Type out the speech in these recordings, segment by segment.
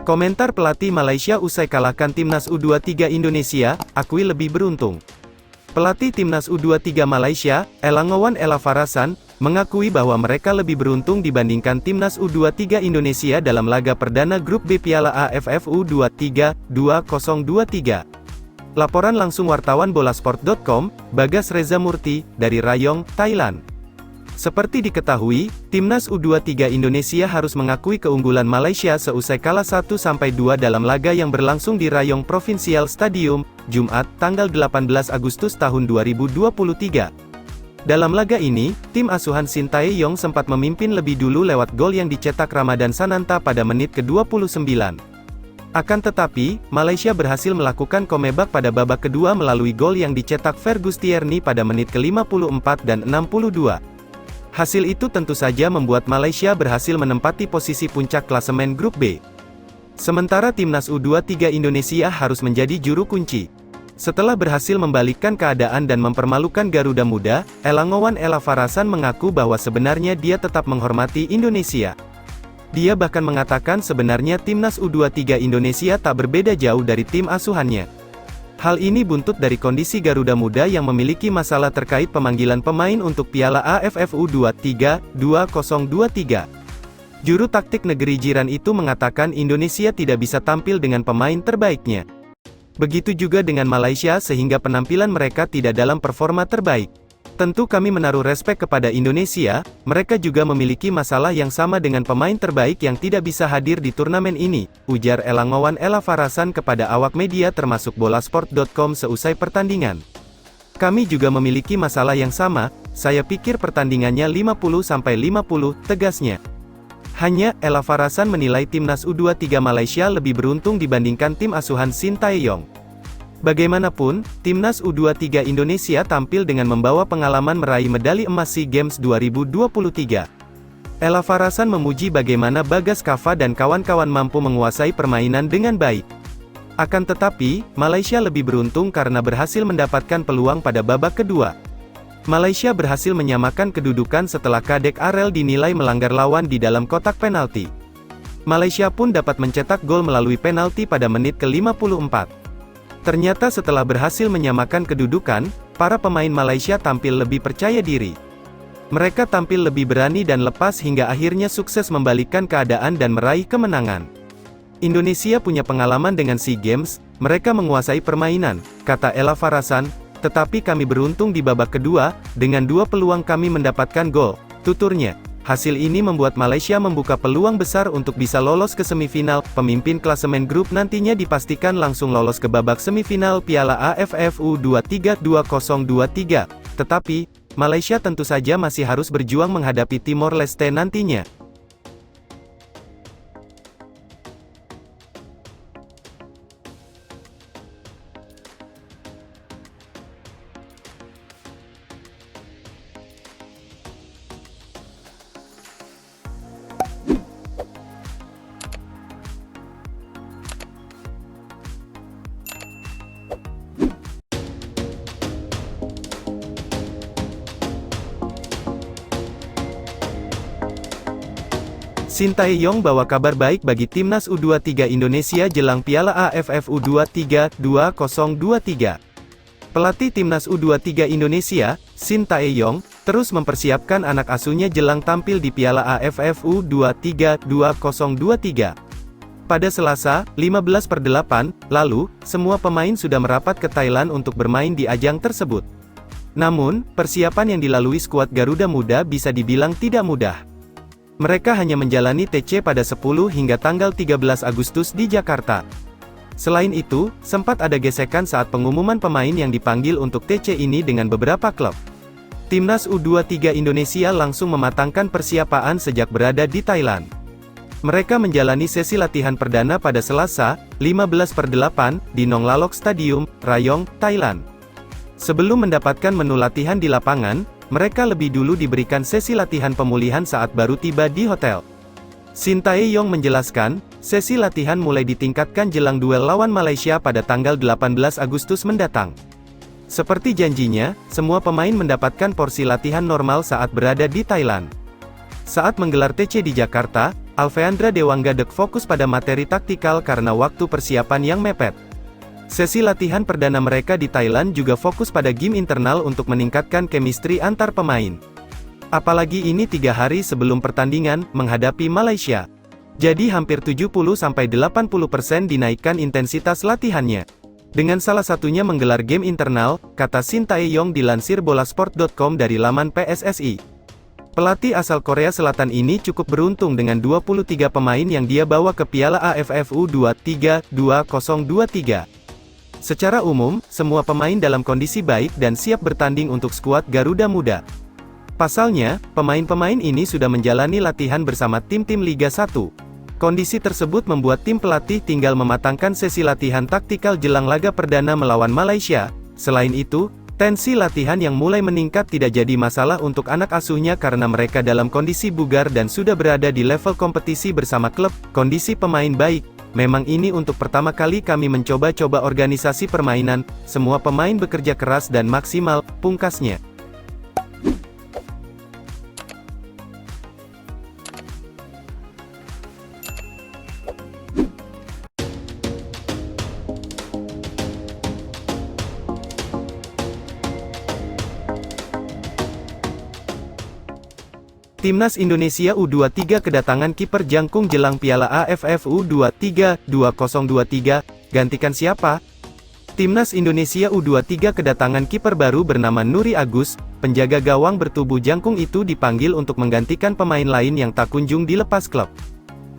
Komentar pelatih Malaysia usai kalahkan Timnas U23 Indonesia, akui lebih beruntung. Pelatih Timnas U23 Malaysia, Elangowan Elafarasan, mengakui bahwa mereka lebih beruntung dibandingkan Timnas U23 Indonesia dalam laga perdana Grup B Piala AFF U23 2023. Laporan langsung wartawan Bolasport.com, Bagas Reza Murti, dari Rayong, Thailand. Seperti diketahui, Timnas U23 Indonesia harus mengakui keunggulan Malaysia seusai kalah 1-2 dalam laga yang berlangsung di Rayong Provincial Stadium, Jumat, tanggal 18 Agustus tahun 2023. Dalam laga ini, tim asuhan Sintayong sempat memimpin lebih dulu lewat gol yang dicetak Ramadan Sananta pada menit ke-29. Akan tetapi, Malaysia berhasil melakukan comeback pada babak kedua melalui gol yang dicetak Fergus Tierney pada menit ke-54 dan 62. Hasil itu tentu saja membuat Malaysia berhasil menempati posisi puncak klasemen Grup B. Sementara Timnas U23 Indonesia harus menjadi juru kunci. Setelah berhasil membalikkan keadaan dan mempermalukan Garuda Muda, Elangowan Elafarasan mengaku bahwa sebenarnya dia tetap menghormati Indonesia. Dia bahkan mengatakan sebenarnya Timnas U23 Indonesia tak berbeda jauh dari tim asuhannya. Hal ini buntut dari kondisi Garuda Muda yang memiliki masalah terkait pemanggilan pemain untuk Piala AFF U23 2023. Juru taktik negeri jiran itu mengatakan Indonesia tidak bisa tampil dengan pemain terbaiknya. Begitu juga dengan Malaysia sehingga penampilan mereka tidak dalam performa terbaik. Tentu kami menaruh respek kepada Indonesia, mereka juga memiliki masalah yang sama dengan pemain terbaik yang tidak bisa hadir di turnamen ini, ujar Elangowan Elafarasan kepada awak media termasuk Bolasport.com seusai pertandingan. Kami juga memiliki masalah yang sama, saya pikir pertandingannya 50-50, tegasnya. Hanya, Elafarasan menilai Timnas U23 Malaysia lebih beruntung dibandingkan tim asuhan Sintayong. Bagaimanapun, Timnas U23 Indonesia tampil dengan membawa pengalaman meraih medali emas SEA Games 2023. Elafarasan memuji bagaimana Bagas Kava dan kawan-kawan mampu menguasai permainan dengan baik. Akan tetapi, Malaysia lebih beruntung karena berhasil mendapatkan peluang pada babak kedua. Malaysia berhasil menyamakan kedudukan setelah Kadek Arel dinilai melanggar lawan di dalam kotak penalti. Malaysia pun dapat mencetak gol melalui penalti pada menit ke-54. Ternyata setelah berhasil menyamakan kedudukan, para pemain Malaysia tampil lebih percaya diri. Mereka tampil lebih berani dan lepas hingga akhirnya sukses membalikkan keadaan dan meraih kemenangan. Indonesia punya pengalaman dengan SEA Games, mereka menguasai permainan, kata Elafarasan, tetapi kami beruntung di babak kedua, dengan 2 peluang kami mendapatkan gol, tuturnya. Hasil ini membuat Malaysia membuka peluang besar untuk bisa lolos ke semifinal. Pemimpin klasemen grup nantinya dipastikan langsung lolos ke babak semifinal Piala AFF U23 2023. Tetapi, Malaysia tentu saja masih harus berjuang menghadapi Timor Leste nantinya. Sintayong bawa kabar baik bagi Timnas U23 Indonesia jelang Piala AFF U23 2023. Pelatih Timnas U23 Indonesia, Sintayong, terus mempersiapkan anak asuhnya jelang tampil di Piala AFF U23 2023. Pada Selasa, 15/8, lalu, semua pemain sudah merapat ke Thailand untuk bermain di ajang tersebut. Namun, persiapan yang dilalui skuad Garuda Muda bisa dibilang tidak mudah. Mereka hanya menjalani TC pada 10 hingga tanggal 13 Agustus di Jakarta. Selain itu, sempat ada gesekan saat pengumuman pemain yang dipanggil untuk TC ini dengan beberapa klub. Timnas U23 Indonesia langsung mematangkan persiapan sejak berada di Thailand. Mereka menjalani sesi latihan perdana pada Selasa, 15/8, di Nong Lalok Stadium, Rayong, Thailand. Sebelum mendapatkan menu latihan di lapangan, mereka lebih dulu diberikan sesi latihan pemulihan saat baru tiba di hotel. Sintayong menjelaskan, sesi latihan mulai ditingkatkan jelang duel lawan Malaysia pada tanggal 18 Agustus mendatang. Seperti janjinya, semua pemain mendapatkan porsi latihan normal saat berada di Thailand. Saat menggelar TC di Jakarta, Alveandra Dewangga fokus pada materi taktikal karena waktu persiapan yang mepet. Sesi latihan perdana mereka di Thailand juga fokus pada game internal untuk meningkatkan chemistry antar pemain. Apalagi ini 3 hari sebelum pertandingan, menghadapi Malaysia. Jadi hampir 70-80% dinaikkan intensitas latihannya. Dengan salah satunya menggelar game internal, kata Shin Tae-yong dilansir bolasport.com dari laman PSSI. Pelatih asal Korea Selatan ini cukup beruntung dengan 23 pemain yang dia bawa ke Piala AFF U23 2023. Secara umum, semua pemain dalam kondisi baik dan siap bertanding untuk skuad Garuda Muda. Pasalnya, pemain-pemain ini sudah menjalani latihan bersama tim-tim Liga 1. Kondisi tersebut membuat tim pelatih tinggal mematangkan sesi latihan taktikal jelang laga perdana melawan Malaysia. Selain itu, tensi latihan yang mulai meningkat tidak jadi masalah untuk anak asuhnya karena mereka dalam kondisi bugar dan sudah berada di level kompetisi bersama klub. Kondisi pemain baik. Memang ini untuk pertama kali kami mencoba-coba organisasi permainan, semua pemain bekerja keras dan maksimal, pungkasnya. Timnas Indonesia U23 kedatangan kiper jangkung jelang Piala AFF U23 2023, gantikan siapa? Timnas Indonesia U23 kedatangan kiper baru bernama Nuri Agus. Penjaga gawang bertubuh jangkung itu dipanggil untuk menggantikan pemain lain yang tak kunjung dilepas klub.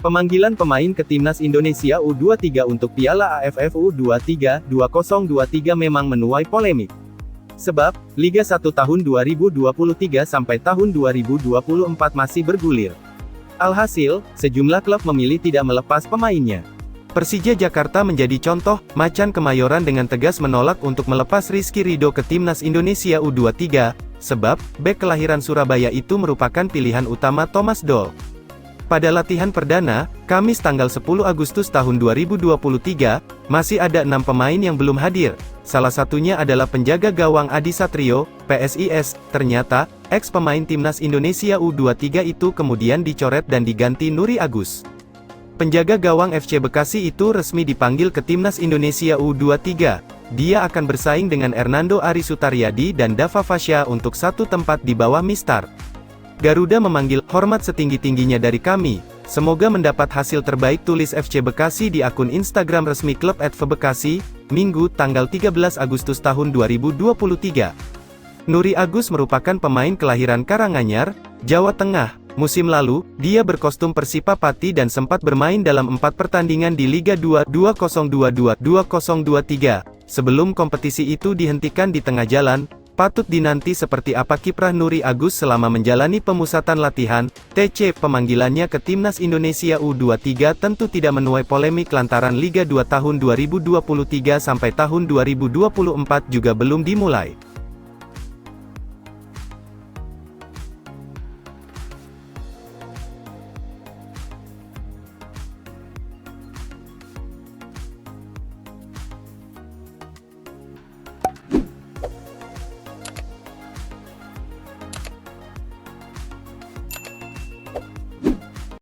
Pemanggilan pemain ke Timnas Indonesia U23 untuk Piala AFF U23 2023 memang menuai polemik. Sebab, Liga 1 tahun 2023 sampai tahun 2024 masih bergulir. Alhasil, sejumlah klub memilih tidak melepas pemainnya. Persija Jakarta menjadi contoh, Macan Kemayoran dengan tegas menolak untuk melepas Rizky Ridho ke Timnas Indonesia U23, sebab, bek kelahiran Surabaya itu merupakan pilihan utama Thomas Doll. Pada latihan perdana, Kamis tanggal 10 Agustus tahun 2023, masih ada 6 pemain yang belum hadir. Salah satunya adalah penjaga gawang Adi Satrio, PSIS. Ternyata, ex-pemain Timnas Indonesia U23 itu kemudian dicoret dan diganti Nuri Agus. Penjaga gawang FC Bekasi itu resmi dipanggil ke Timnas Indonesia U23. Dia akan bersaing dengan Hernando Ari Sutaryadi dan Dava Fasya untuk satu tempat di bawah Mistar. Garuda memanggil, hormat setinggi-tingginya dari kami. Semoga mendapat hasil terbaik, tulis FC Bekasi di akun Instagram resmi klub @fbekasi, Minggu, tanggal 13 Agustus tahun 2023. Nuri Agus merupakan pemain kelahiran Karanganyar, Jawa Tengah. Musim lalu, dia berkostum Persipa Pati dan sempat bermain dalam 4 pertandingan di Liga 2 2022-2023. Sebelum kompetisi itu dihentikan di tengah jalan, patut dinanti seperti apa kiprah Nuri Agus selama menjalani pemusatan latihan. TC pemanggilannya ke Timnas Indonesia U23 tentu tidak menuai polemik lantaran Liga 2 tahun 2023 sampai tahun 2024 juga belum dimulai.